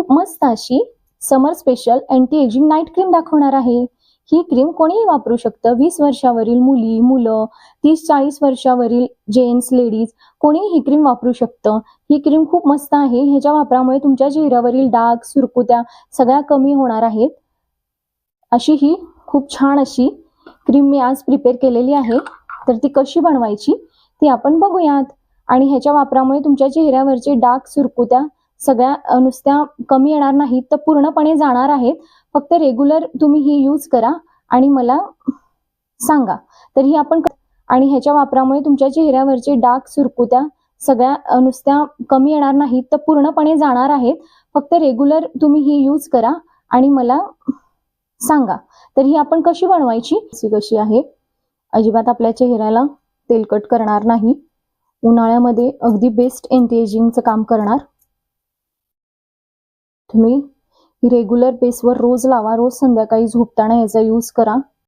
खूप मस्त अशी summer special anti ageing night cream दाखवणार आहे। ही क्रीम कोणीही वापरू शकतं। 20 वर्षावरील मुली, मुलं, 30-40 वर्षावरील जेंट्स, लेडीज कोणीही ही क्रीम वापरू शकतं। ही क्रीम खूप मस्त आहे। ह्याच्या वापरामुळे तुमच्या चेहऱ्यावरील डाग, सुरकुत्या सगळ्या कमी होणार आहेत। अशी ही खूप छान अशी क्रीम मी आज प्रिपेअर केलेली आहे। तर ती कशी बनवायची ती आपण बघूयात। आणि ह्याच्या वापरामुळे तुमच्या चेहऱ्यावरचे डाग, सुरकुत्या सगळ्या नुसत्या कमी येणार नाहीत, तर पूर्णपणे जाणार आहेत। फक्त रेग्युलर तुम्ही ही यूज करा आणि मला सांगा। तर ही आपण आणि ह्याच्या वापरामुळे तुमच्या चेहऱ्यावरचे डाग, सुरकुत्या सगळ्या नुसत्या कमी येणार नाहीत, तर पूर्णपणे जाणार आहेत। फक्त रेग्युलर तुम्ही ही यूज करा आणि मला सांगा। तर ही आपण कशी बनवायची कशी आहे। अजिबात आपल्या चेहऱ्याला तेलकट करणार नाही। उन्हाळ्यामध्ये अगदी बेस्ट एंटी एजिंगचं काम करणार। तुम्ही रेग्युलर बेसवर रोज लावा। रोज संध्याकाळी झोपताना याचा यूज करा।